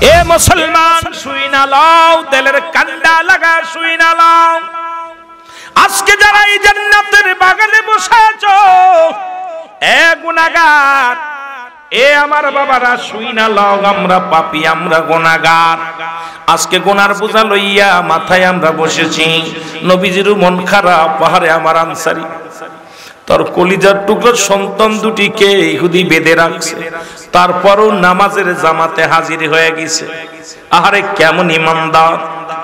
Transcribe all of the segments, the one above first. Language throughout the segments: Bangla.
এ মুসলমান শুই না লও, দিলের কান্ডা লাগা শুই না লও। আজকে যারা এই জান্নাতের বাগানে বসে আছো, এ গুনাহগার, এ আমার বাবারা শুই না লও, আমরা পাপী, আমরা গুনাহগার। আজকে গুনার বোঝা লইয়া মাথায় আমরা বসেছি। নবীজির মন খারাপ, পাহাড়ে আমার আনসারী তোর কলিজার টুকরো সন্তান দুটিকে ইহুদি বেঁধে রাখছে, তারপরও নামাজের জামাতে হাজির হয়ে গেছে। আহারে কেমন ইমানদার,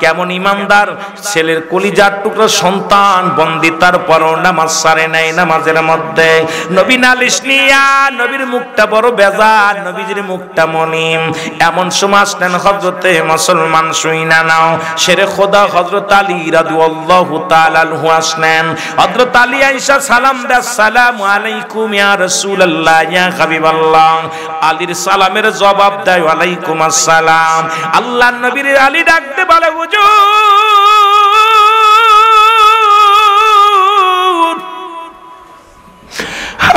কেমন ইমানদার, ছেলের কলিজার টুকরো সন্তান বন্দি, তারপরও নামাজ সারে নাই। নামাজের মধ্যে নবী নালিশ নিয়া, নবীর মুখটা বড় বেজার, নবীজির মুখটা মনিম। এমন সময় আসলেন হযরতে মুসলমান শুই না নাও শেরে খোদা হযরত আলী রাদিয়াল্লাহু তাআলা আনহু আসলেন। হযরত আলী আয়েশা সালাম দেয়, আসসালামু আলাইকুম ইয়া রাসূলুল্লাহ ইয়া হাবিবাল্লাহ। আলীর সালামের জবাব দেয়, ওয়ালাইকুম আসসালাম। আল্লাহর নবীর আলী ডাকতে বলে,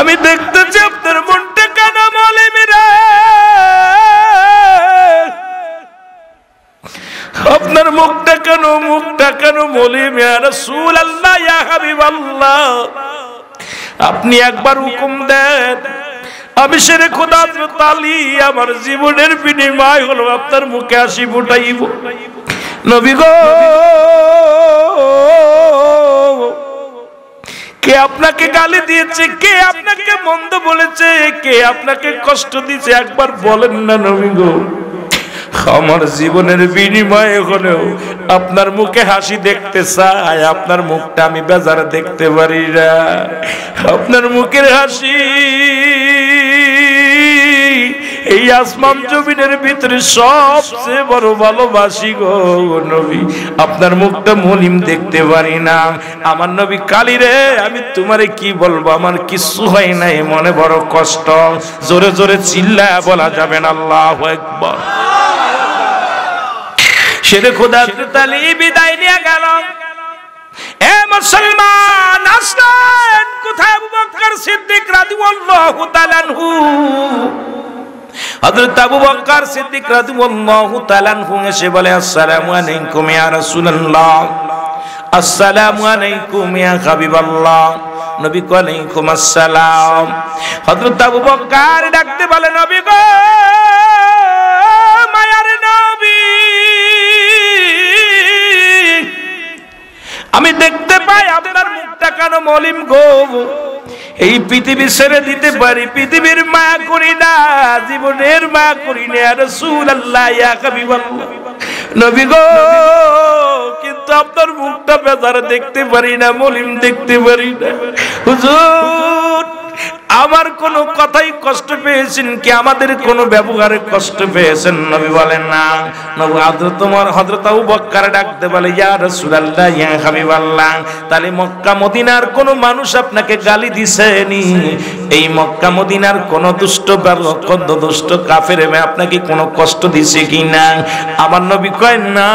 আমি দেখতেছি আপনার মনটা কেন মলিমিরা, আপনার মুখটা কেন মলিম ইয়া রাসূলুল্লাহ ইয়া হাবিবাল্লাহ। আপনি একবার হুকুম দেন, আমি শেরে খোদা হযরত আলী আমার জীবনের বিনিময় হলো আপনার মুখে হাসি ফুটাইব। নবী গো, কে আপনাকে গালি দিয়েছে, কে আপনাকে মন্দ বলেছে, কে আপনাকে কষ্ট দিয়েছে, একবার বলেন না নবী গো। আমার জীবনের বিনিময়ে হলেও আপনার মুখে হাসি দেখতে চাই, আপনার মুখটা আমি বেজার দেখতে পারি না। আপনার মুখের হাসি এই আসমান জমিনের ভিতরে সবচেয়ে বড় ভালোবাসি গো নবী। আপনার মুখটা মলিম দেখতে পারি না। আমার নবী কালী রে, আমি তোমারে কি বলবো, আমার কিছু হয় নাই, মনে বড় কষ্ট। জোরে জোরে চিল্লায়া বলা যাবে না আল্লাহু আকবার। শেরে খোদা হযরত আলী বিদায় নিয়ে গেল। এ মুসলমান আসলেন কোথায়? আবু বকর সিদ্দিক রাদিয়াল্লাহু তাআলা আনহু। হযরত আবু বকর সিদ্দিক রাদিয়াল্লাহু তাআলা আনহু এসে বলে, আসসালামু আলাইকুম ইয়া রাসূলুল্লাহ, আসসালামু আলাইকুম ইয়া হাবিবাল্লাহ। নবী কো আলাইকুম আসসালাম। হযরত আবু বকর ডাকতে বলে, নবী গো, মায়ার নবী, আমি দেখতে পাই আপনার মুখটা কেন মলিম গো। এই পৃথিবী ছেড়ে দিতে পারি, পৃথিবীর মায়া করি না, জীবনের মায়া করি না ইয়া রাসূলুল্লাহ ইয়া হাবিবাল্লাহ। নবী গো, কিন্তু আপনার মুখটা বেজার দেখতে পারি না, মলিম দেখতে পারি না। হুজুর, আমার কোন কথাই কষ্ট পেয়েছেন কি? আমাদের কোন ব্যবহারে কষ্ট পেয়েছেন? নবী বলেন না। নবী হযরত আবু বকর ডাকতে বলে, ইয়া রাসূলুল্লাহ ইয়া হাবিবাল্লাহ, তাহলে মক্কা মদিনার কোন মানুষ আপনাকে গালি দিছেনি? এই মক্কা মদিনার কোন দুষ্ট কাফের আপনাকে কোনো কষ্ট দিছে কিনা? আমার নবী কয় না।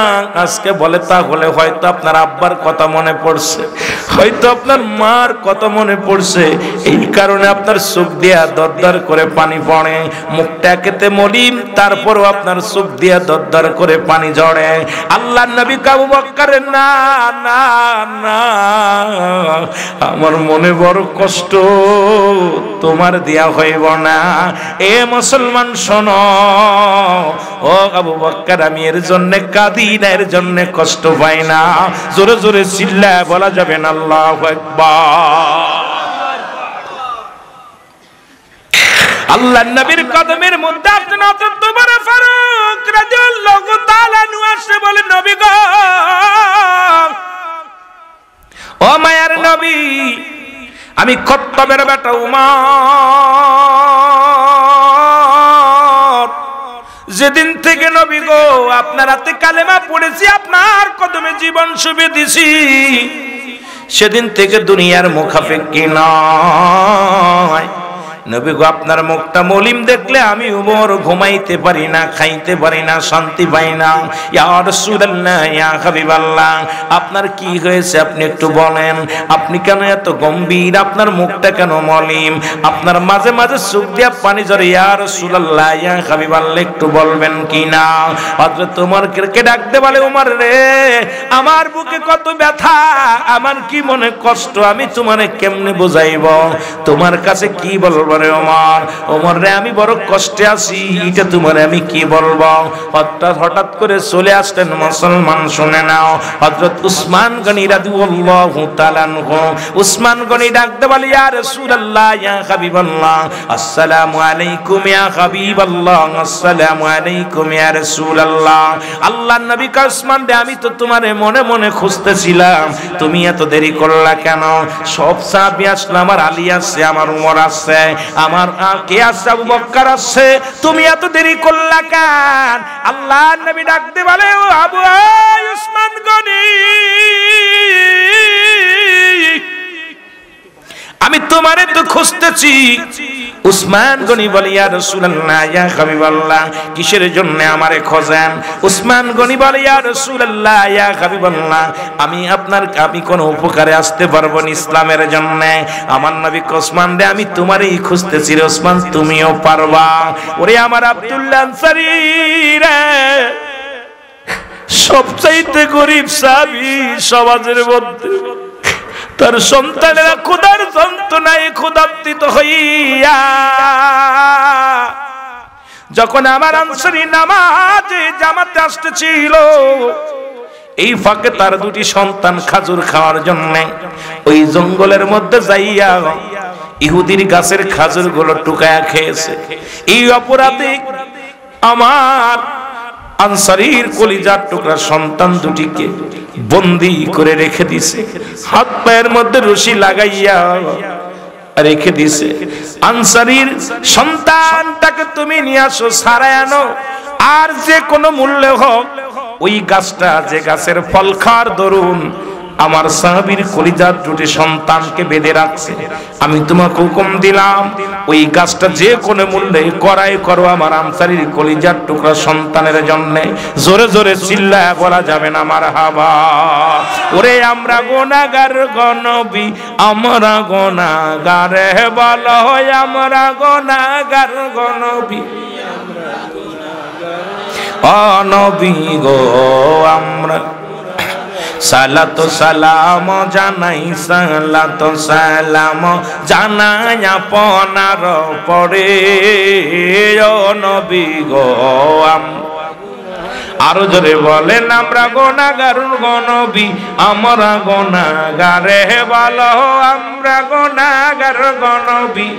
আজকে বলে, তাহলে হয়তো আপনার আব্বার কথা মনে পড়ছে, হয়তো আপনার মার কথা মনে পড়ছে, এই কারণে আপনার চোখ দিয়া দরদর করে পানি পড়ে। মুখটা কেটে মলিম, তারপরও আপনার চোখ দিয়া দরদর করে পানি ঝরে। আল্লাহর নবী আবু বকর, না না না, আমার মনে বড় কষ্ট, তোমার দিয়া হইব না। এ মুসলমান শোনো, ও আবু বকর, আমি এর জন্য কাঁদি না, এর জন্য কষ্ট পাই না। জোরে জোরে চিল্লায়া বলা যাবে না আল্লাহু আকবার। আল্লাহর নবীর কদমের মধ্যে আসেন হযরত ওমর ফারুক রাদিয়াল্লাহু তাআলা আনহু এসে বলে, নবী গো, ও মায়ার নবী, আমি খাত্তাবের বেটা উমর, যেদিন থেকে নবী গো আপনার হাতে কালেমা পড়েছি, আপনার কদমে জীবন শুভে দিছি, সেদিন থেকে দুনিয়ার মুখাপেক্ষী নয়, নবী গো আপনার মুখটা মলিন দেখলে আমি উমর ঘুমাইতে পারি না, খাইতে পারি না, শান্তি পাই না। ইয়া রাসূলুল্লাহ, ইয়া হাবিবাল্লাহ, আপনার কি হয়েছে আপনি একটু বলেন। আপনি কেন এত গম্ভীর, আপনার মুখটা কেন মলিন, আপনার মাঝে মাঝে চোখ দিয়া পানি ঝরে। ইয়া রাসূলুল্লাহ, ইয়া হাবিবাল্লাহ, একটু বলবেন কি না। হযরত ওমরকে ডাকতে বলে, ওমর রে, আমার বুকে কত ব্যথা, আমার কি মনে কষ্ট, আমি তোমারে কেমনে বুঝাইব, তোমার কাছে কি বলবো রে ওমর। ওমর রে, আমি বড় কষ্টে আছি, এটা তোমারে আমি কি বলবো। হঠাৎ করে চলে আসলেন মুসলমান, শুনে নাও, হযরত উসমান গনি রাদিয়াল্লাহু তাআলা আনহু। উসমান গনি ডাকতে বলে, ইয়া রাসূলুল্লাহ, ইয়া হাবিবাল্লাহ, আসসালামু আলাইকুম ইয়া হাবিবাল্লাহ, আসসালামু আলাইকুম ইয়া রাসূলুল্লাহ। আল্লাহর নবী কয়, উসমান রে, আমি তো তোমারে মনে মনে খুঁজতেছিলাম, তুমি এত দেরি করলা কেন? সব সাহাবী আসলে, আমার আলী আছে, আমার উমর আছে, আমার কে আছে, আবু বকর আছে, তুমি এত দেরি করলা কেন? আল্লাহর নবী ডাকতে বলে, ও আবু উসমান গনি, আমি তোমারে তো খুঁজতেছি। উসমান গনি বলে, ইয়া রাসূলুল্লাহ, ইয়া হাবিবাল্লাহ, কিসের জন্য আমারে খোঁজেন? উসমান গনি বলে, ইয়া রাসূলুল্লাহ, ইয়া হাবিবাল্লাহ, আমি কোন উপকারে আসতে পারবো না ইসলামের জন্য। আমার নবী ওসমান রে, আমি তোমারই খুঁজতেছি রে ওসমান, তুমিও পারবা। ওরে আমার আব্দুল্লাহ আনসারী রে, সবচাইতে গরিব সাহাবী সমাজের মধ্যে, তার সন্তানেরা ক্ষুধার যন্ত্রণায় ক্ষুধার্তিত হইয়া, যখন আমার আনসারী নামাজে জামাতে আসতেছিল, এই ফাঁকে তার দুটি সন্তান খাজুর খাওয়ার জন্য ওই জঙ্গলের মধ্যে যাইয়া ইহুদির গাছের খাজুর গুলো টুকায়া খেয়েছে। এই অপরাধে আমার আনসারীর কলিজার টুকরা সন্তান দুটিকে বন্দী করে রেখে দিছে, হাত পায়ের মধ্যে রশি লাগাইয়া রেখে দিছে। আনসারীর সন্তানটাকে তুমি নিয়ে আসো, ছাড়াই আনো, আর যে কোনো মূল্যে হোক ওই গাছটা, যে গাছের ফল খাওয়ার দরুন আমার সাহাবীর কলিজার দুটি সন্তানকে বেঁধে রাখছে, আমি তোমাকে হুকুম দিলাম ওই গাছটা যে কোনো মূল্যে করাই করো আমার আনসারীর কলিজার টুকরা সন্তানের জন্য। জোরে জোরে চিল্লায়া বলা যাবে না মারহাবা। ওরে আমরা গুনাহগার গনবী, আমরা গুনাহগার, বলো আমরা গুনাহগার গনবী, ও নবী গো আমরা সালাত সালাম জানাই, সালাত সালাম জানাই আপনার পরে, ও নবী গো আরো জোরে বলেন, আমরা গুনাহগার গনবী, আমরা গুনাহগারে, বলো আমরা গুনাহগার গনবী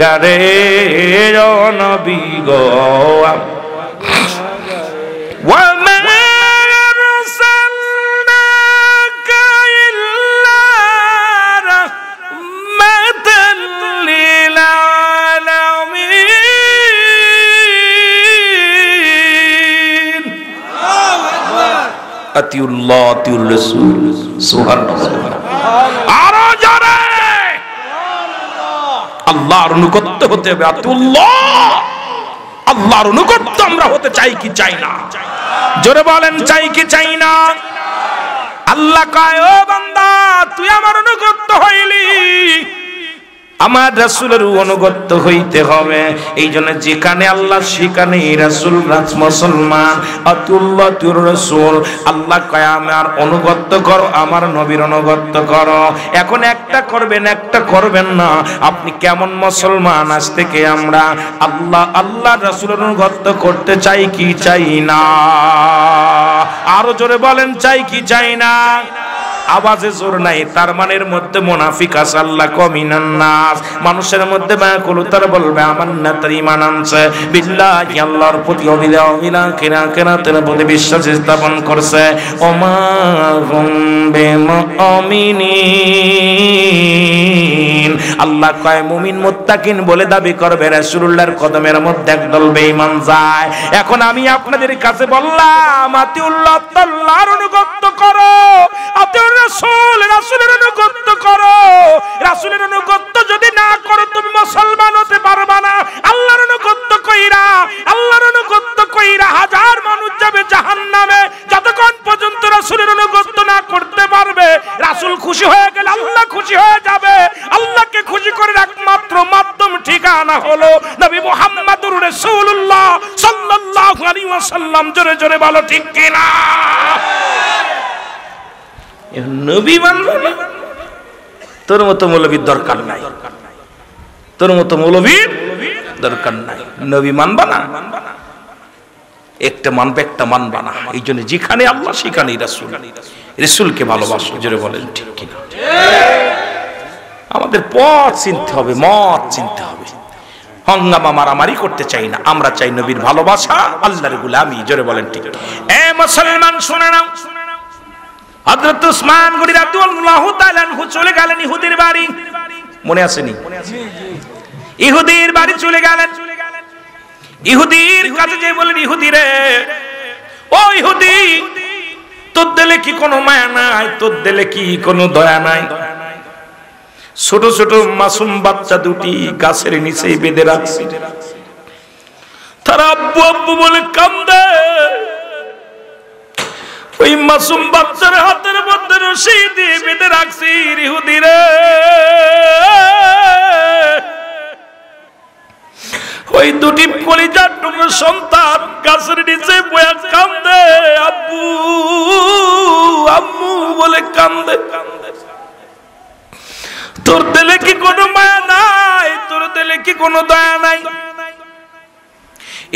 গারে, ও নবী গো আতিউল্লাহ আতিউর রাসূল, সুবহানাল্লাহ। আরো জোরে আল্লাহর অনুগত হতে হবে, আতিউল্লাহ, আল্লাহর অনুগত আমরা হতে চাই কি চাই না? জোরে বলেন, চাই কি চাই না? আল্লাহ কয়, ও বান্দা, তুই আমার অনুগত হইলি, আমার রাসূলের অনুগত হইতে হবে। এই জন্য যেখানে আল্লাহ সেখানে রাসূল মুসলমান, আতুল্লাহ তুর রাসূল। আল্লাহ কয় আমার অনুগত করো, আমার নবীর অনুগত করো। এখন একটা করবেন, একটা করবেন না, আপনি কেমন মুসলমান? আজ থেকে আমরা আল্লাহ রাসূলের অনুগত করতে চাই কি চাই না? আরো জোরে বলেন, চাই কি চাই না? আওয়াজে জোর নাই, তার মানের মধ্যে মুনাফিক আছে। আল্লাহ কমিনান নাস, মানুষের মধ্যে বাকুলতার বলবে আমার না তার ঈমান আনছে, বিল্লাহি আল্লাহর প্রতি আখিরাতের প্রতি বিশ্বাস স্থাপন করছে। ওমা হুম বিমুমিনিন, আল্লাহ কয় মুমিন মুত্তাকিন বলে দাবি করবে, রাসূলুল্লাহর কদমের মধ্যে একদল বেঈমান যায়। এখন আমি আপনাদের কাছে বললাম, আতিউল্লাহ, আল্লাহর অনুগত করো, আতিউর রাসূল, রাসূলের অনুগত করো। রাসূলের অনুগত যদি না করো তুমি মুসলমান হতে পারবা না। আল্লাহর অনুগত্য কইরা, আল্লাহর অনুগত্য কইরা হাজার মানুষ যাবে জাহান্নামে। যতক্ষণ পর্যন্ত রাসূলের অনুগত্য না করতে পারবে, রাসূল খুশি হয়ে গেলে আল্লাহ খুশি হয়ে যাবে। আল্লাহকে খুশি করার একমাত্র মাধ্যম ঠিকানা হলো নবী মুহাম্মদুর রাসূলুল্লাহ সাল্লাল্লাহু আলাইহি ওয়াসাল্লাম। জোরে জোরে বলো ঠিক কিনা? নবী মানবে না, তোর মতো মৌলবীর দরকার নাই, তোর মতো মৌলবীর দরকার নাই। নবী মানবা না, একটা মানবে একটা মানবা না। এই জন্য যেখানে আল্লাহ সেখানেই রাসূল, রাসূলকে ভালোবাসো। জোরে বলেন ঠিক কিনা? আমাদের পথ চিনতে হবে, মত চিনতে হবে। হঙ্গামা মারামারি করতে চাই না, আমরা চাই নবীর ভালোবাসা, আল্লাহর গোলামি। জোরে বলেন ঠিক। এ মুসলমান শুনে নাও, হযরত উসমান গনি রাদিয়াল্লাহু তাআলা আনহু চলে গেলেন ইহুদির বাড়ি। মনে আসেনি? ইহুদির বাড়ি চলে গেলেন। ইহুদির কাছে যে বলেন, ইহুদি রে, ও ইহুদি, তোর দিলে কি কোনো মায়া নাই? তোর দিলে কি কোনো দয়া নাই? ছোট ছোট মাসুম বাচ্চা দুটি গাছের নিচে বেঁধে রাখছে, তারা আব্বু আব্বু বলে কান্দে। ওই মাসুম বাচ্চার হাতের মধ্যে রশি দিয়ে বেঁধে রাখছি। ইহুদি রে, ওই দুটি কলিজার টুকরো সন্তান গাছের নিচে বয়া কান্দে, আব্বু আম্মু বলে কান্দে। তোর দিলে কি কোনো মায়া নাই? তোর দিলে কি কোনো দয়া নাই?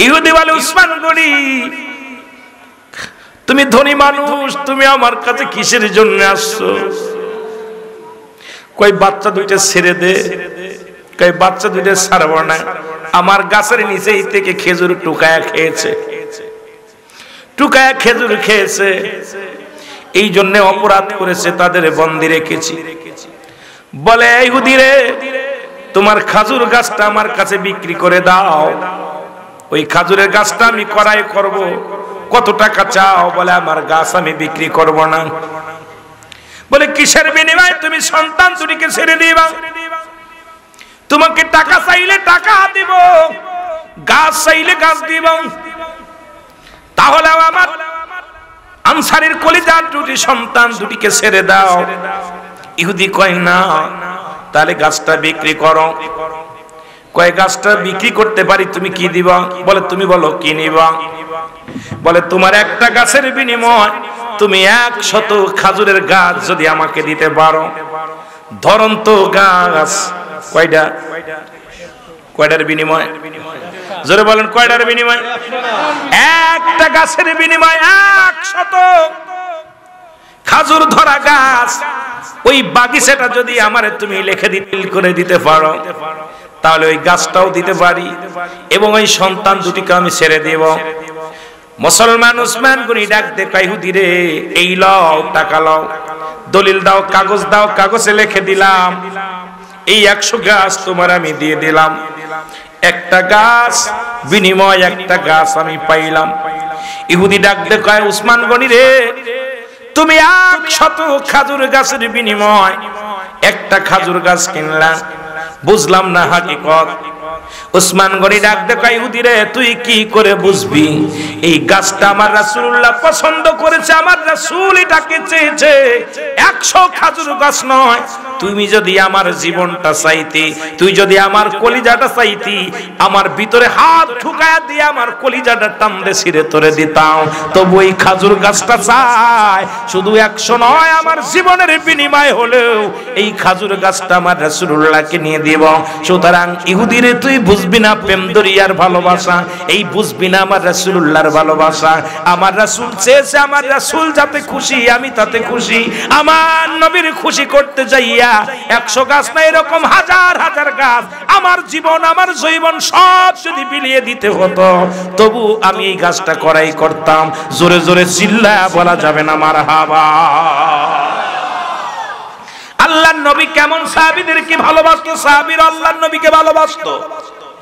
ইহুদি বলে, উসমান গনি, তুমি ধনী মানুষ, তুমি আমার কাছে কিসের জন্য আসছো? কই বাচ্চা দুইটা ছেড়ে দে। কই বাচ্চা দুইটা ছাড়বো না, আমার গাছের নিচেই থেকে খেজুর টুকায়া খেয়েছে, টুকায়া খেজুর খেয়েছে, এই জন্য অপরাধ করেছে, তাদের বন্দী রেখেছি। বলে, ইহুদি রে, তোমার খাজুর গাছটা আমার কাছে বিক্রি করে দাও। ওই খাজুরের গাছটা আমি ক্রয় করব। কত টাকা চাও? বলে, আমার গাছ আমি বিক্রি করব না। বলে, কিসের বিনিময়ে তুমি সন্তান দুটিকে ছেড়ে দিবা? তোমাকে টাকা চাইলে টাকা দিব, গাছ চাইলে গাছ দিব। তাহলে আমার আনসারীর কলিজার দুটি সন্তান দুটিকে ছেড়ে দাও। ইহুদি কয়, না, তাহলে গাছটা বিক্রি করো। কয়, গাছটা বিক্রি করতে পারি, তুমি কি দিবা? বলে, তুমি বলো কি নিবা? বলে, তোমার একটা গাছের বিনিময় তুমি 100 খাজুরের গাছ যদি আমাকে দিতে পারো। ধরন্ত গাছ কয়টা? কয়টার বিনিময়? জোরে বলেন, কয়টার বিনিময়? একটা গাছের বিনিময় 100 খাজুর ধরা গাছ। ওই বাগিচাটা যদি আমারে তুমি লিখে করে দিতে পারো, তাহলে ওই গাছটাও দিতে পারি এবং ওই সন্তান দুটিকে আমি ছেড়ে দেব। মুসলমান উসমান গনি ডাক দে, ইহুদি রে, এই লও, টাকা লও, দলিল দাও, কাগজ দাও, কাগজে লিখে দিলাম এই 100 গাছ তোমার আমি দিয়ে দিলাম। একটা গাছ বিনিময় একটা গাছ আমি পাইলাম। ইহুদি ডাক দে, কয়, উসমান গনি রে, তুমি 100 খাজুর গাছের বিনিময় একটা খাজুর গাছ কিনলা, বুঝলাম না হাকিকত। উসমান গনি ডাক দে, কয়, ইহুদি রে, তুই কি করে বুঝবি? এই গাছটা আমার রাসূলুল্লাহ পছন্দ করেছে, আমার রাসূল এটাকে চেয়েছে। 100 খাজুর গাছ নয়। তুমি যদি আমার জীবনটা চাইতি, তুই যদি আমার কলিজাটা চাইতি, আমার ভিতরে হাত ঢুকায়া দিয়ে আমার কলিজাটা টানতে ছিঁড়ে তোরে দিতাম। তবু এই খাজুর গাছটা চাই, শুধু 100 নয়, আমার জীবনের বিনিময় হলেও এই খাজুর গাছটা আমার রাসূলুল্লাহকে নিয়ে দিব। সুতরাং ইহুদি রে, তুই বুঝবি না প্রেম দরিয়ার ভালোবাসা, এই বুঝবি না আমার রাসূলুল্লাহর ভালোবাসা। আমার রাসূল চেয়েছে, আমার রাসূল যাতে খুশি, আমি তাতে খুশি। আমার নবীর খুশি করতে যাইয়া 100 গাছ না, এরকম হাজার হাজার গাছ, আমার জীবন, আমার জৈবন সব যদি বিলিয়ে দিতে হতো, তবু আমি এই গাছটা করাই করতাম। জোরে জোরে চিল্লায়া বলা যাবে না মারহাবা। আল্লাহর নবী কেমন সাহাবীদেরকে ভালোবাসতো? সাহাবীরা আল্লাহর নবীকে ভালোবাসতো।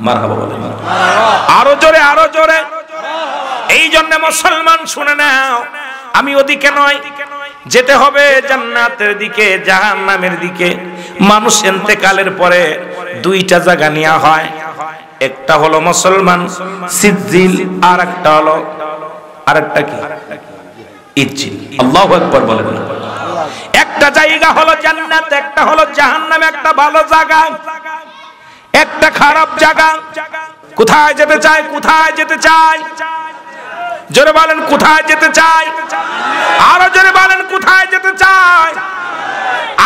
মারহাবা বলেন, আরো জোরে, আরো জোরে। এই জন্য মুসলমান শুনে নাও, আমি ওদিকে নয়, যেতে হবে জান্নাতের দিকে, জাহান্নামের দিকে। মানুষ ইন্তেকালের পরে দুইটা জায়গা নেওয়া হয়, একটা হলো মুসলমান সিজিল, আর একটা হলো আরেকটা কি ইজ্জিল। আল্লাহু আকবার বলেন না। একটা জায়গা হলো জান্নাত, একটা হলো জাহান্নাম। একটা ভালো জায়গা, একটা খারাপ জায়গা। কোথায় যেতে চাই? কোথায় যেতে চাই? জোরে বলেন কোথায় যেতে চাই? আরো জোরে বলেন কোথায় যেতে চাই?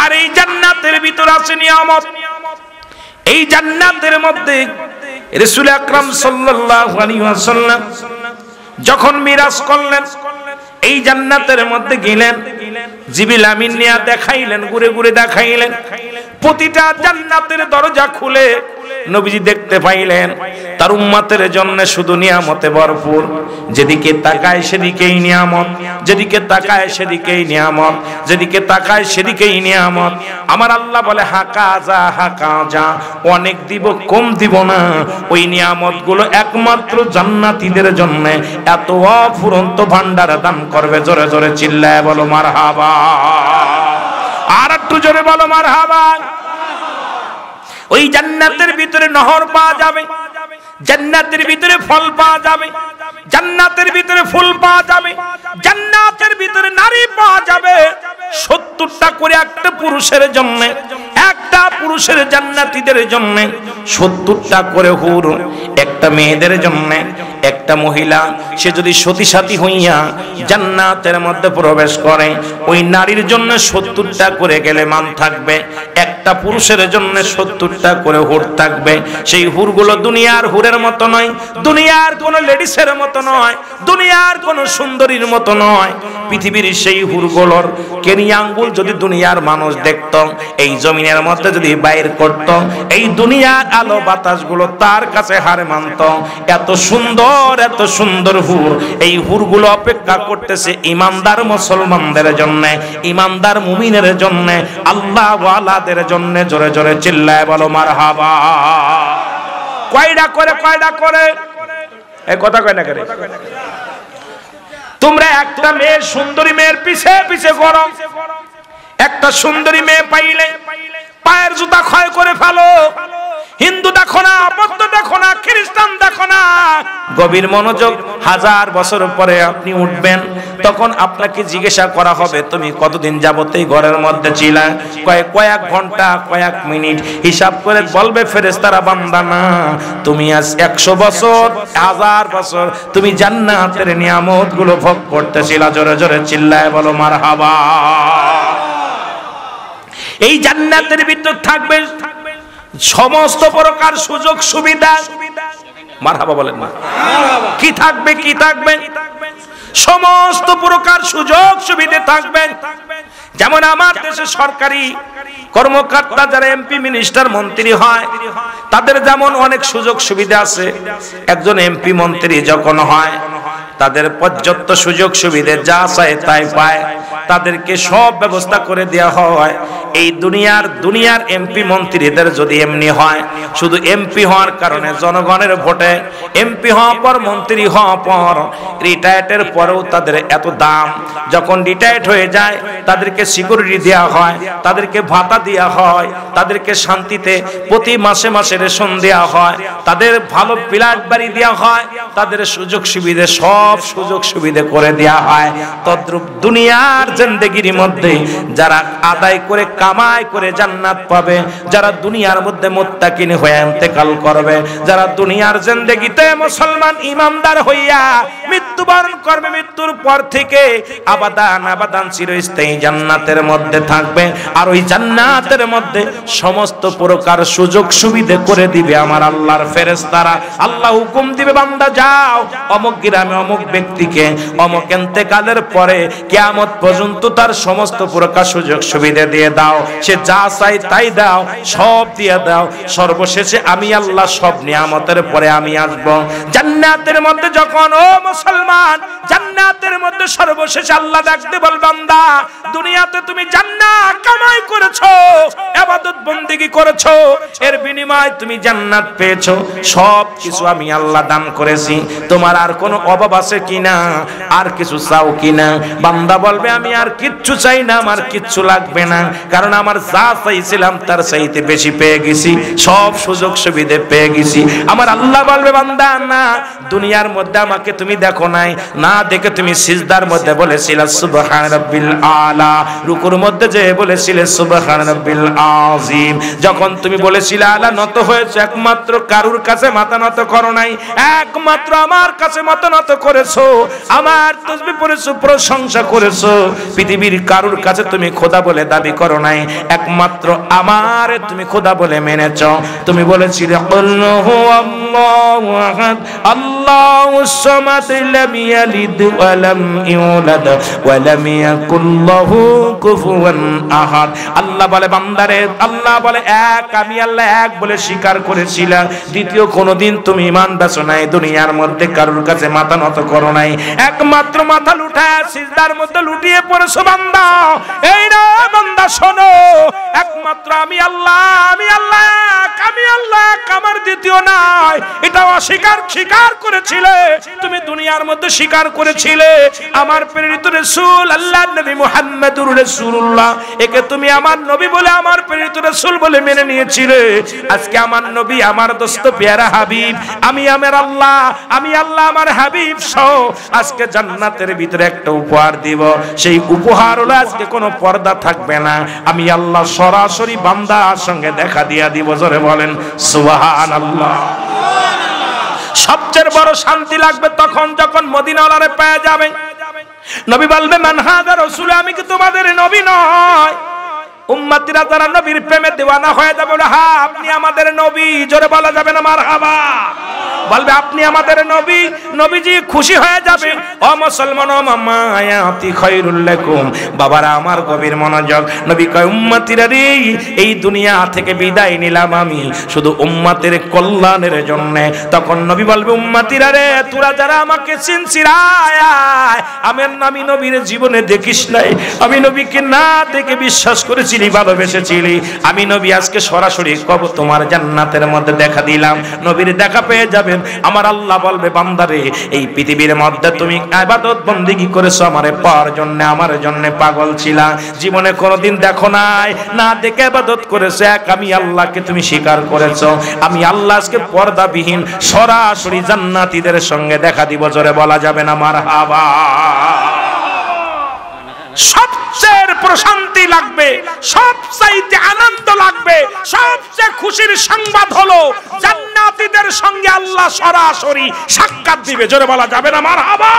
আর এই জান্নাতের ভিতর আছে নিয়ামত। এই জান্নাতের মধ্যে রাসূল আকরাম সাল্লাল্লাহু আলাইহি ওয়াসাল্লাম যখন মিরাজ করলেন, এই জান্নাতের মধ্যে গেলেন, জিবরিল আমিন নিয়ে দেখাইলেন, ঘুরে ঘুরে দেখাইলেন। প্রতিটা জান্নাতের দরজা খুলে নবীজি দেখতে পাইলেন তার উম্মতের জন্য শুধু নিয়ামতে ভরপুর। যেদিকে তাকায় সেদিকেই নিয়ামত, যেদিকে তাকায় সেদিকেই নিয়ামত, যেদিকে তাকায় সেদিকেই নিয়ামত। আমার আল্লাহ বলে হাকা যা, অনেক দিব কম দিব না। ওই নিয়ামত গুলো একমাত্র জান্নাতীদের জন্য এত অফুরন্ত ভান্ডার দান করবে। জোরে জোরে চিল্লায় বলো মারহাবা। আর একটু জোরে বলো মারহাবা। ওই জান্নাতের ভিতরে নহর পাওয়া যাবে, জান্নাতের ভিতরে ফল পাওয়া যাবে, জান্নাতের ভিতরে ফুল পাওয়া যাবে, জান্নাতের ভিতরে নারী পাওয়া যাবে। 70টা করে একটা পুরুষের জন্য, একটা পুরুষের জান্নাতীদের জন্য 70টা করে হুর। একটা মেয়েদের জন্য একটা মহিলা সে যদি সতী সাথী হইয়া জান্নাতের মধ্যে প্রবেশ করে, ওই নারীর জন্য 70টা করে গেলে মান থাকবে। একটা পুরুষের জন্য 70টা করে হুর থাকবে। সেই হুরগুলো দুনিয়ার হুরের মতো নয়, দুনিয়ার কোন লেডিসের মতো নয়, দুনিয়ার কোন সুন্দরীর মতো নয়। পৃথিবীর সেই হুরগুলোর কেনি আঙ্গুল যদি দুনিয়ার মানুষ দেখত, এই জমিনের মধ্যে যদি বাইর করত, এই দুনিয়ার আলো বাতাসগুলো তার কাছে হার মানত। এত সুন্দর, এত সুন্দর হুর। এই হুরগুলো অপেক্ষা করতেছে ইমানদার মুসলমানদের জন্য, ইমানদার মুমিনের জন্য, আল্লাহ ওয়ালাদের জন্য। জোরে জোরে চিল্লায় বলো মারহাবা। কয়টা করে, কয়টা করে? এই কথা কয় না করে? তোমরা একটা মেয়ে, সুন্দরী মেয়ের পিছে পিছে করো। একটা সুন্দরী মেয়ে পাইলে পায়ের জুতা ক্ষয় করে ফেলো। হিন্দু দেখো না, বৌদ্ধ দেখো না, খ্রিস্টান দেখো না। গভীর মনোযোগ। 1000 বছর পরে আপনি উঠবেন, তখন আপনাকে জিজ্ঞাসা করা হবে তুমি কতদিন যাবত এই ঘরের মধ্যে ছিলা? কয়েক ঘন্টা, কয়েক মিনিট। হিসাব করে বলবে ফেরেশতারা, বান্দা না, তুমি আজ 100 বছর, 1000 বছর তুমি জান্নাতের নিয়ামত গুলো ভোগ করতেছিলা। জোরে জোরে চিল্লায় বলো মারহাবা। এই জান্নাতের ভিতর থাকবে সমস্ত প্রকার সুযোগ সুবিধা। মারহাবা বলেন না? কি থাকবে? কি থাকবে? সমস্ত প্রকার সুযোগ সুবিধা থাকবে। যেমন আমার দেশে সরকারি কর্মকর্তা যারা এমপি, মিনিস্টার, মন্ত্রী হয়, তাদের যেমন অনেক সুযোগ সুবিধা আছে। একজন এমপি মন্ত্রী যখন হয়, তাদের পর্যাপ্ত সুযোগ সুবিধা যা চায় তাই পায়। তাদেরকে সব ব্যবস্থা করে দেওয়া হয়। এই দুনিয়ার এমপি মন্ত্রীদের যদি এমনি হয়, শুধু এমপি হওয়ার কারণে জনগণের ভোটে এমপি হওয়ার পর, মন্ত্রী হওয়ার পর, রিটায়ার্ডের পরেও তাদের এত দাম। যখন রিটায়ার্ড হয়ে যায় তাদেরকে সিকিউরিটি দেওয়া হয়, তাদেরকে ভাতা দেওয়া হয়, তাদেরকে শান্তিতে প্রতি মাসে মাসে রেশন দেওয়া হয়, তাদের ভালো ফ্ল্যাট বাড়ি দেওয়া হয়, তাদের সুযোগ সুবিধা, সব সুযোগ সুবিধা করে দেওয়া হয়। তদ্রূপ দুনিয়ার জিন্দেগির মধ্যে যারা আদায় করে কামাই করে জান্নাত পাবে, যারা দুনিয়ার মধ্যে মুত্তাকিন হয়ে ইন্তেকাল করবে, যারা দুনিয়ার জিন্দেগিতে মুসলমান ইমানদার হইয়া মৃত্যুবরণ করবে, মৃত্যুর পর থেকে আবাদান আবাদান চিরস্থায়ী জান্নাতের মধ্যে থাকবে। আর ওই জান্নাতের মধ্যে সমস্ত প্রকার সুযোগ সুবিধা করে দিবে আমার আল্লাহর ফেরেশতারা। আল্লাহ হুকুম দিবে, বান্দা যাও অমুক গ্রামে অমুক ব্যক্তিকে অমুক ইন্তেকালের পরে কিয়ামত পর্যন্ত তার সমস্ত প্রকার সুযোগ সুবিধা দিয়ে দাও। সে যা চাই তাই দাও, সব দিয়ে দাও। সর্বশেষে আমি আল্লাহ সব নিয়ামতের পরে আমি আসব জান্নাতের মধ্যে। যখন ও মুসলমান, জান্নাতের মধ্যে সর্বশেষে আল্লাহ ডাকতে বল, বান্দা দুনিয়াতে তুমি জান্নাত কামাই করেছো, ইবাদত বندگی করেছো, এর বিনিময়ে তুমি জান্নাত পেয়েছো। সব কিছু আমি আল্লাহ দান করেছি। তোমার আর কোনো অভাব আছে কিনা? আর কিছু চাও কিনা? বান্দা বলবে আমি আর কিচ্ছু চাই না, আমার কিচ্ছু লাগবে না, কারণ আমার যা চাইছিলাম তার চাইতে বেশি পেয়ে গেছি, সব সুযোগ সুবিধা পেয়ে গেছি। আমার আল্লাহ বলবে বান্দা না, দুনিয়ার মধ্যে আমাকে তুমি দেখো নাই, না দেখে তুমি সিজদার মধ্যে বলেছিলে সুবহান রাব্বিল আলা, রুকুর মধ্যে যে বলেছিলে সুবহান রাব্বিল আযীম, যখন তুমি বলেছিলে আলা নত হয়েছে, একমাত্র কারুর কাছে মাথা নত করো নাই, একমাত্র আমার কাছে মাথা নত করেছো, আমার তাসবিহ পড়েছো, প্রশংসা করেছো। পৃথিবীর কারুর কাছে তুমি খোদা বলে দাবি করো নাই, একমাত্র আমার তুমি খোদা বলে মেনেছো। তুমি বলেছিলে আল্লাহু আল্লাহু আহাদ আল্লাহুস সামাদ লাম ইয়ালিদ ওয়া লাম ইউলাদ ওয়া লাম ইয়াকুল লাহু কুফুয়ান আহাদ। আল্লাহ বলে বান্দারে, আল্লাহ বলে এক, আমি আল্লাহ এক বলে স্বীকার করেছিলা, দ্বিতীয় কোনদিন তুমি ঈমান বেছো নাই, দুনিয়ার মধ্যে কারুর কাছে মাথা নত করো নাই, একমাত্র মাথা লুটায় সিজদার মধ্যে লুটিয়ে পড়েছো বান্দা। এই না বান্দা শোনো, একমাত্র আমি আল্লাহ, আমি আল্লাহ এক, আমি আল্লাহ এক, আমার দ্বিতীয় নাই, এটা অস্বীকার স্বীকার করেছিলে তুমি, দুনিয়ার মধ্যে স্বীকার করেছিলে। আমার প্রেরিত রাসূল আল্লাহর নবী মুহাম্মদুর রাসূলুল্লাহ, একে তুমি আমার নবী বলে, আমার প্রেরিত রাসূল বলে মেনে নিয়েছিলে। আজকে আমার নবী, আমার দোস্ত পেয়ারা হাবিব, আমি আমার আল্লাহ, আমি আল্লাহ আমার হাবিব সহ আজকে জান্নাতের ভিতরে একটা উপহার দিব। সেই উপহার হলো আজকে কোনো পর্দা থাকবে না, আমি আল্লাহ সরাসরি বান্দার সঙ্গে দেখা দিয়া দিব। জোরে বলেন সুবহানাল্লাহ। সবচেয়ে বড় শান্তি লাগবে তখন যখন মদিনাওয়ালারে পেয়ে যাবে। নবী বলবে মান হাযা রাসূল, আমি কি তোমাদের নবী নয়? উম্মতিরা যারা নবীর প্রেমে দেওয়ানা হয়ে যাবে, হ্যাঁ আপনি আমাদের নবী, জোরে বলা যাবে না মারহাবা, বলবে আপনি আমাদের নবী, নবীজি খুশি হয়ে যাবে। ও মুসলমান ও মায়াতি খায়রুল লাকুম, বাবারা আমার গভীর মনোযোগ। নবী কয় উম্মতিরা রে, এই দুনিয়া থেকে বিদায় নিলাম আমি শুধু উম্মতের কল্যাণের জন্য। তখন নবী বলবে উম্মতিরা রে, তোরা যারা আমাকে চিনছিস, আমি নবীর জীবনে দেখিস নাই, আমি নবীকে না দেখে বিশ্বাস করেছিলি, ভালোবেসেছিলি, আমি নবী আজকে সরাসরি কব তোমার জান্নাতের মধ্যে দেখা দিলাম, নবীর দেখা পেয়ে যাবে। আমার আল্লাহ বলবে বান্দারে, এই পৃথিবীর মধ্যে তুমি ইবাদত বন্দেগী করেছো আমারে পাওয়ার জন্য, আমার জন্য পাগল ছিলা, জীবনে কোনোদিন দেখো নাই, না দেখে ইবাদত করেছো, এক আমি আল্লাহকে তুমি স্বীকার করেছো। আমি আল্লাহ আজকে পর্দাবিহীন সরাসরি জান্নাতীদের সঙ্গে দেখা দিব। জোরে বলা যাবে না মারহাবা। সবচেয়ে প্রশান্তি লাগবে, সবচাইতে আনন্দ লাগবে, সবচেয়ে খুশির সংবাদ হলো জান্নাতীদের সঙ্গে আল্লাহ সরাসরি সাক্ষাৎ দিবে। জোরে বলা যাবে না মারহাবা।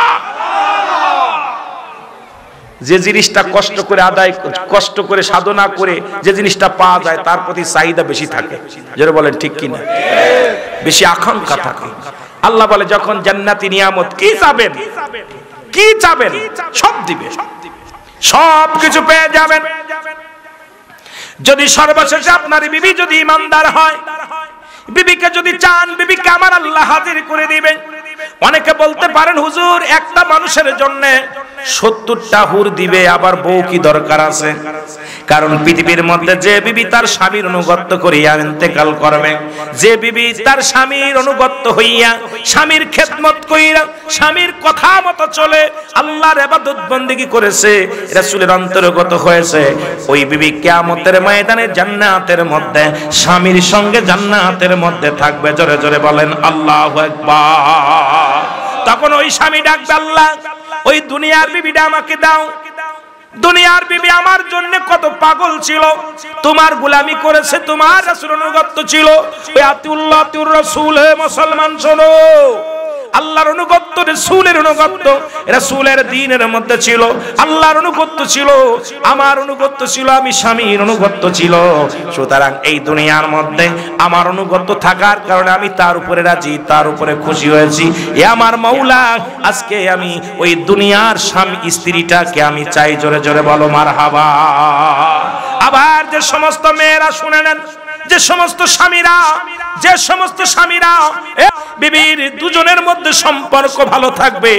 যে জিনিসটা কষ্ট করে আদায়, কষ্ট করে সাধনা করে যে জিনিসটা পাওয়া যায় তার প্রতি চাহিদা বেশি থাকে। জোরে বলেন ঠিক কিনা? বেশি আকাঙ্ক্ষা থাকে। আল্লাহ বলে যখন জান্নাতি নিয়ামত, কি চাবেন, কি চাবেন সব দিবে, সব কিছু পেয়ে যাবেন। যদি সর্বশেষে আপনার বিবি যদি ইমানদার হয়, বিবিকে যদি চান, বিবিকে আমার আল্লাহ হাজির করে দিবেন। অনেকে বলতে পারেন হুজুর একটা মানুষের জন্য 70টা হুর দিবে, আবার বউ কি দরকার আছে? কারণ পৃথিবীর মধ্যে যে বিবি তার স্বামীর অনুগত্য করিয়া ইন্তেকাল করবে, যে বিবি তার স্বামীর অনুগত্য হইয়া স্বামীর খেদমত কইরা স্বামীর কথা মতো চলে আল্লাহর ইবাদত বন্দেগী করেছে, রাসূলের অন্তর্গত হয়েছে, ওই বিবি কিয়ামতের ময়দানে জান্নাতের মধ্যে স্বামীর সঙ্গে জান্নাতের মধ্যে থাকবে। জোরে জোরে বলেন আল্লাহু আকবার। তখন ওই স্বামী ডাকবে আল্লাহ, ওই দুনিয়ার বিবিটা আমাকে দাও। দুনিয়ার বিবি আমার জন্য কত পাগল ছিল, তোমার গোলামি করেছে, তোমার রাসূলের অনুগত ছিল। ওই আতিউল্লাহ আতিউর রাসূল, হে মুসলমান শোনো, আল্লাহর অনুগত্য, রাসূলের অনুগত্য, রাসূলের দ্বীনের মধ্যে ছিল, আল্লাহর অনুগত্য ছিল, আমার অনুগত্য ছিল, আমি স্বামীর অনুগত্য ছিল। সুতরাং এই দুনিয়ার মধ্যে আমার অনুগত্য থাকার কারণে আমি তার উপরে রাজি, তার উপরে খুশি হয়েছি। এ আমার মাওলা, আজকে আমি ওই দুনিয়ার স্বামী স্ত্রীটাকে আমি চাই। জোরে জোরে বলো মারহাবা। আবার যে সমস্ত মেয়েরা শুনে নেন, যে সমস্ত স্বামীরা বিবির দুজনের মধ্যে সম্পর্ক ভালো থাকবে,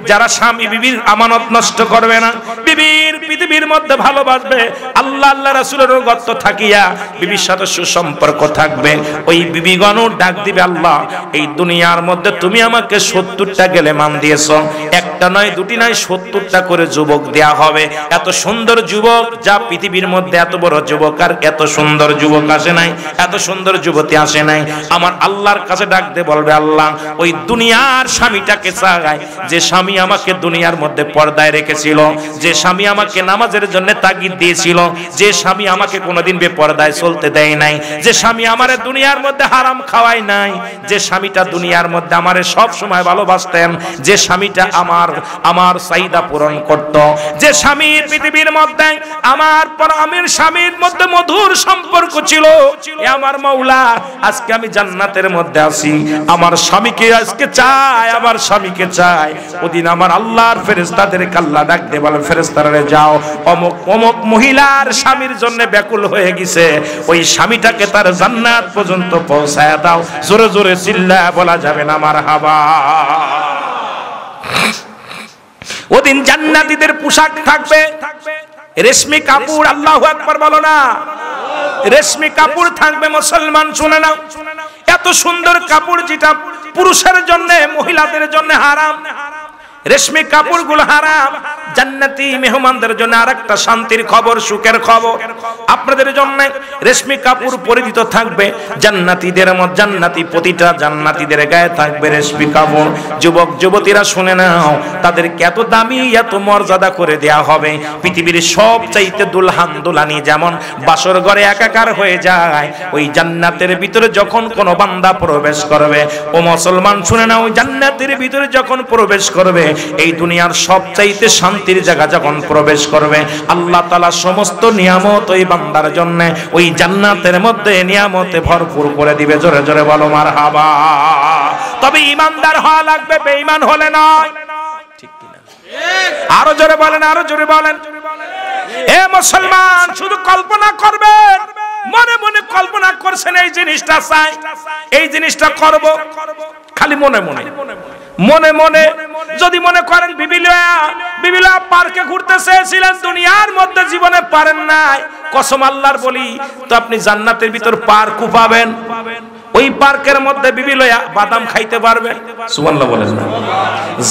যারা স্বামী বিবির আমানত নষ্ট করবে না, বিবির পৃথিবীর মধ্যে ভালোবাসবে, আল্লাহ আল্লাহ রাসূলের গত্ত থাকিয়া বিবির সাথে সুসম্পর্ক থাকবে, ওই বিবিগণও ডাক দিবে, আল্লাহ এই দুনিয়ার মধ্যে তুমি আমাকে 70টা গেলেমান দিয়েছো, একটা নয় দুটি নয় 70টা করে যুবক দেয়া হবে। এত সুন্দর যুবক যা পৃথিবীর মধ্যে এত বড় যুবক আর এত সুন্দর যুবক আসে নাই, এত সুন্দর যুবতী আসে নাই। আমার আল্লাহর কাছে ডাক দিয়ে বলবে, আল্লাহ ওই দুনিয়ার স্বামীটাকে চাই, যে স্বামী আমাকে দুনিয়ার মধ্যে পর্দায় রেখেছিল, যে স্বামী আমাকে নামাজের জন্য তাগিদ দিয়েছিল, যে স্বামী আমাকে কোনোদিন বেপর্দায় চলতে দেয় নাই, যে স্বামী আমারে দুনিয়ার মধ্যে হারাম খাওয়ায় নাই, যে স্বামীটা দুনিয়ার মধ্যে আমারে সব সময় ভালোবাসতেন, যে স্বামীটা আমার চাহিদা পূরণ করত, যে স্বামী পৃথিবীর মধ্যে আমার স্বামীর মধ্যে মধুর সম্পর্ক ছিল, এ আমার মাওলা আজকে আমি জান্নাতের মধ্যে আছি, আমার স্বামীকে আজকে চাই, আমার স্বামীকে চাই। ওদিন আমার আল্লাহর ফেরেশতাদের আল্লাহ ডাক দিয়ে বলেন, ফেরেশতারা যাও, অমুক অমুক মহিলার স্বামীর জন্য ব্যাকুল হয়ে গেছে, ওই স্বামীটাকে তার জান্নাত পর্যন্ত পৌঁছায় দাও। জোরে জোরে চিল্লায়া বলা যাবে না মারহাবা। ওদিন জান্নাতীদের পোশাক থাকবে রেশমি কাপড়, আল্লাহু আকবার বলো না, রেশমি কাপড় থাকবে। মুসলমান শুনে নাও, এত সুন্দর কাপড় যেটা পুরুষের জন্য মহিলাদের জন্য হারাম, রেশমি কাপড়গুলো হারাম। জান্নাতি মেহমানদের জন্য আরেকটা শান্তির খবর, সুখের খবর, আপনাদের জন্য রেশমি কাপড় পরিহিত থাকবে জান্নাতীদের মধ্যে, জান্নাতি প্রতিটা জান্নাতীদের গায়ে থাকবে রেশমি কাপড়। যুবক যুবতীরা শুনে নাও, তাদেরকে এত দামি এত মর্যাদা করে দেয়া হবে, পৃথিবীর সবচাইতে দুলহান দুলানি যেমন বাসর ঘরে একাকার হয়ে যায়, ওই জান্নাতের ভিতরে যখন কোন বান্দা প্রবেশ করবে, ও মুসলমান শুনে নাও, জান্নাতের ভিতরে যখন প্রবেশ করবে, এই দুনিয়ার সবচাইতে শান্তির জায়গা যখন প্রবেশ করবে, আল্লাহ তাআলা সমস্ত নিয়ামত ওই বান্দার জন্য ওই জান্নাতের মধ্যে নিয়ামতে ভরপুর করে দিবে। জোরে জোরে বলো মারহাবা। তবে ঈমানদার হওয়া লাগবে, বেঈমান হলে নয়, ঠিক কিনা? আরো জোরে বলেন, আরো জোরে বলেন। এ মুসলমান, শুধু কল্পনা করবেন, মনে মনে কল্পনা করছেন এই জিনিসটা চাই, এই জিনিসটা করব, খালি মনে মনে মনে মনে যদি মনে করেন বিবিলা পার্কে ঘুরতে চেয়েছিলেন, দুনিয়ার মধ্যে জীবনে পারেন নাই, কসম আল্লাহর বলি, তো আপনি জান্নাতের ভিতর পার্কও পাবেন, ওই পার্কের মধ্যে বিবিলয়া বাদাম খাইতে পারবেন। সুবহানাল্লাহ বলেন না?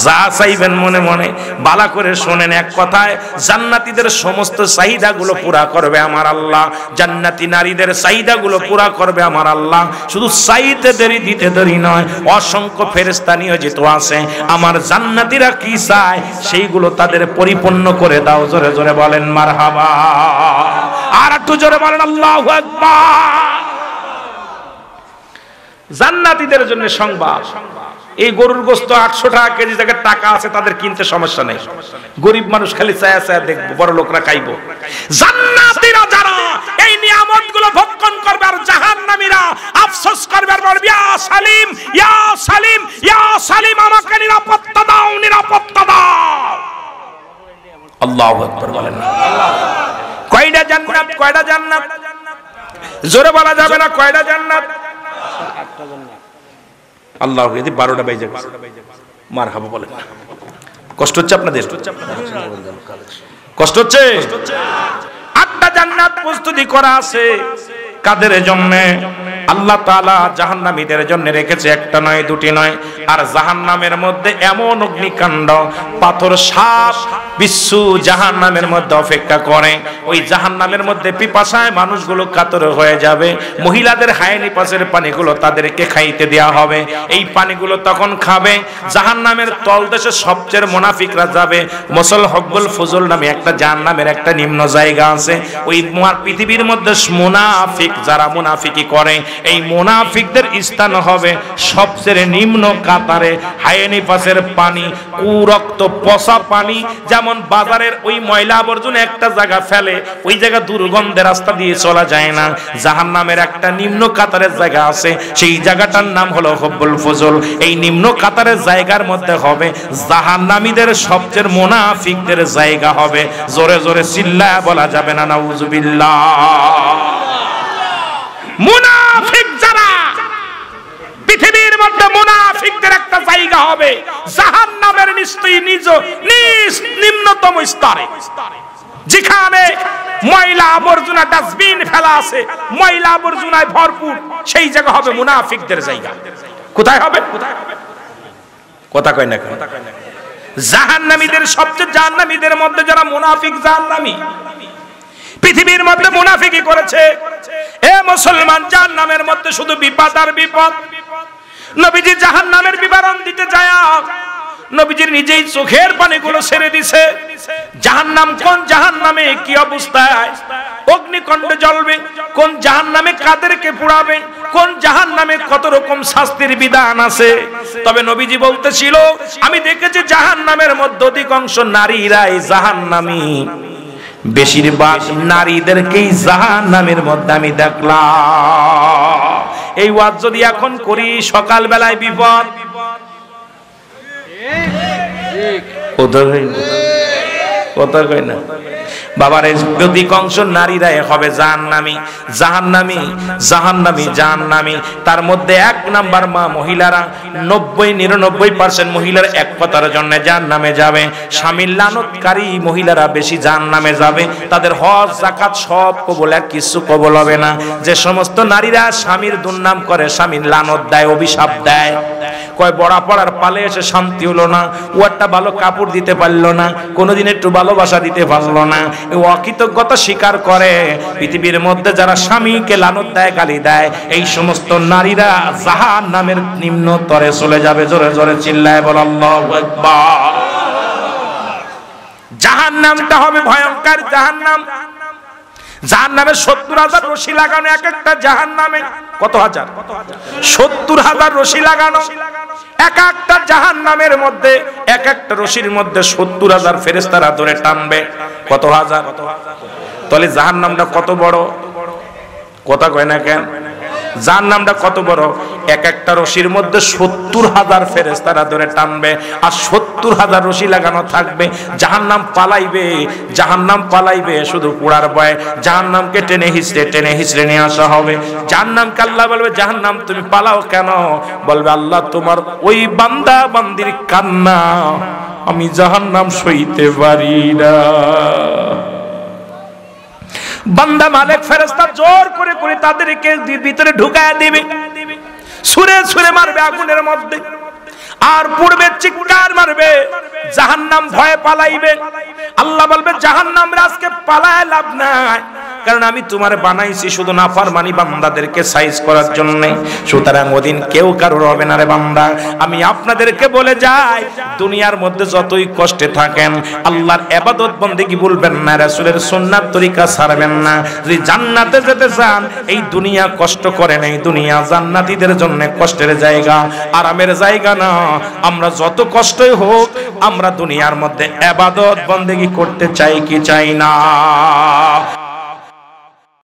যা চাইবেন মনে মনে, বালা করে শোনেন, এক কথায় জান্নাতীদের সমস্ত চাহিদাগুলো পুরা করবে আমার আল্লাহ, জান্নাতি নারীদের চাহিদাগুলো পুরা করবে আমার আল্লাহ। শুধু চাইতে দেরি, দিতে দেরি নয়, অসংখ্য ফেরেশতা নিয়োজিত আছে, আমার জান্নাতীরা কি চায় সেইগুলো তাদের পরিপূর্ণ করে দাও। জোরে জোরে বলেন মারহাবা। আর একটু জোরে বলেন আল্লাহু আকবার। জান্নাতীদের জন্য সংবাদ, এই গরুর গোশত 800 টাকা কেজি, থেকে টাকা আছে তাদের কিনতে সমস্যা নেই, গরিব মানুষ খালি চায়া চায়া দেখবো, বড় লোকরা খাইবো। জান্নাতীরা যারা এই নিয়ামতগুলো ভক্ষণ করবে, আর জাহান্নামীরা আফসোস করবে আর বলবে, ইয়া সালিম, ইয়া সালিম, ইয়া সালিম, আমাকে নিরাপত্তা দাও, নিরাপত্তা দাও। আল্লাহু আকবার বলেন না? কয়টা জান্নাত, কয়টা জান্নাত? জোরে বলা যাবে না কয়টা জান্নাত? আল্লাহ, যদি 12টা বেজে মারহাবা বলেন। কষ্ট হচ্ছে আপনাদের? কষ্ট হচ্ছে? 8টা জান্নাত প্রস্তুতি করা আছে কাদের জন্য? আল্লাহ তাআলা জাহান্নামীদের জন্য রেখেছে, একটা নয় দুটি নয়। আর জাহান্নামের মধ্যে এমন অগ্নিকাণ্ড, পাথর, সাপ, বিচ্ছু জাহান্নামের মধ্যে অপেক্ষা করে। ওই জাহান্নামের মধ্যে পিপাসায় মানুষগুলো কাতর হয়ে যাবে। মহিলাদের হায়নি পাশের পানিগুলো তাদেরকে খাইতে দেওয়া হবে। এই পানিগুলো তখন খাবে। জাহান্নামের তলদেশে সবচেয়ে মুনাফিকরা যাবে। মুসল হব্বুল ফুজুল নামে একটা জাহান্নামের একটা নিম্ন জায়গা আছে। ওই পৃথিবীর মধ্যে মুনাফিক যারা মুনাফিকি করে, এই মুনাফিকদের স্থান হবে সবচেয়ে নিম্ন কাতারে। হায়নি পাশের পানি, কুরক্ত পচা পানি, যেমন বাজারের ওই ময়লা আবর্জনা একটা জায়গা ফেলে, ওই জায়গা দুর্গন্ধের রাস্তা দিয়ে চলা যায় না। জাহান্নামের একটা নিম্ন কাতারের জায়গা আছে, সেই জায়গাটার নাম হলো হব্বুল ফুজুল। এই নিম্ন কাতারের জায়গার মধ্যে হবে জাহান্নামীদের সবচেয়ে মুনাফিকদের জায়গা হবে। জোরে জোরে চিল্লায়া বলা যাবে না নাউজুবিল্লাহ। মুনাফিক যারা, পৃথিবীর মধ্যে মুনাফিকদের একটা জায়গা হবে জাহান্নামের নিশ্চয়ই নিম্নতম স্তরে। যেখানে ময়লা আবর্জনা ডাস্টবিন ফেলা আছে, ময়লা আবর্জনায় ভরপুর, সেই জায়গা হবে মুনাফিকদের জায়গা। কোথায় হবে? কথা কয় না? জাহান্নামীদের সবচেয়ে জাহান্নামীদের মধ্যে যারা মুনাফিক জাহান্নামী, পৃথিবীর মধ্যে মুনাফিকি করেছে। এ মুসলমান, জাহান্নামের মধ্যে শুধু বিপদ আর বিপদ। নবীজি জাহান্নামের বিবরণ দিতে যায়, নবীজির নিজেই চোখের পানিগুলো ছেড়ে দিছে। জাহান্নাম কোন জাহান্নামে কি অবস্থায় অগ্নিকণ্ডে জ্বলবে, কোন জাহান্নামে কাদেরকে পোড়াবে, কোন জাহান্নামে কত রকম শাস্তির বিধান আছে। তবে নবীজি বলতেছিল, আমি দেখেছি জাহান্নামের মধ্যে অধিকাংশ নারীরাই জাহান্নামী, বেশিরভাগ নারীদেরকেই জাহান্নামের মধ্যে আমি দেখলাম। এই ওয়াজ যদি এখন করি, সকাল বেলায় বিপদ। কথা কই না বাবার? অধিকাংশ নারীরাই হবে জাহান্নামী, জাহান্নামী, জাহান্নামী, জাহান্নামী। তার মধ্যে 1 নাম্বার মহিলারা, 90-99% মহিলার এক কথার জন্য জাহান্নামে যাবে। স্বামীর লানতকারী মহিলারা বেশি জাহান্নামে যাবে। তাদের হজ যাকাত সব কবুল, আর কিছু কবুল হবে না। যে সমস্ত নারীরা স্বামীর দুর্নাম করে, স্বামীর লানত দেয়, অভিশাপ দেয়, কয় বড়া পড়ার পালে এসে শান্তি হলো না, ও একটা ভালো কাপড় দিতে পারলো না, কোনোদিন একটু ভালোবাসা দিতে পারলো না, অকৃতজ্ঞতা স্বীকার করে। পৃথিবীর মধ্যে যারা স্বামীকে লানত দেয়, গালি দেয়, এই সমস্ত নারীরা জাহান্নামের নিম্ন তরে চলে যাবে। জোরে জোরে চিল্লায় বল আল্লাহু আকবার। জাহান্নামটা হবে ভয়ঙ্কর জাহান্নাম। জাহান্নামে 70,000 রশি লাগানো, এক একটা জাহান্নামে কত হাজার? 70,000 রশি লাগানো। এক একটা জাহান্নামের মধ্যে, এক একটা রশির মধ্যে 70,000 ফেরেশতারা ধরে টানবে। কত হাজার? তাহলে জাহান্নামটা কত বড়? কথা কয় না কেন? জাহান্নামটা কত বড়? এক একটা রশির মধ্যে 70,000 ফেরেশতারা ধরে টানবে, আর 70,000 রশি লাগানো থাকবে। জাহান্নাম পালাইবে, জাহান্নাম পালাইবে শুধু পোড়ার ভয়। জাহান্নামকে টেনে হিচড়ে নিয়ে আসা হবে। জাহান্নামকে আল্লাহ বলবে, জাহান্নাম তুমি পালাও কেন? বলবে, আল্লাহ তোমার ওই বান্দা বান্দির কান্না আমি জাহান্নাম সইতে পারি না। বান্দা মালিক ফেরেশতা জোর করে করে তাদেরকে ভিতরে ঢুকায় দিবে, ছুঁড়ে ছুঁড়ে মারবে আগুনের মধ্যে, আর পূর্বে চিৎকার মারবে। জাহান্নাম ভয়ে পালাইবে। আল্লাহ বলবে, জাহান্নাম আজকে পালায় লাভ নাই, কারণ আমি তোমারে বানাইছি শুধু নাফরমানি বান্দাদেরকে সাইজ করার জন্য। সুতরাং ওদিন কেউ কারোর হবে না রে বান্দা। আমি আপনাদেরকে বলে যাই, দুনিয়ার মধ্যে যতই কষ্টে থাকেন, আল্লাহর ইবাদত বন্দেগী ভুলবেন না, রাসূলের সুন্নাত তরিকা ছাড়বেন না। যদি জান্নাতে যেতে চান, এই দুনিয়া কষ্ট করেন, এই দুনিয়া জান্নাতীদের জন্য কষ্টের জায়গা, আরামের জায়গা না। আমরা যত কষ্টই হোক, আমরা দুনিয়ার মধ্যে ইবাদত বন্দেগী করতে চাই কি চাই না?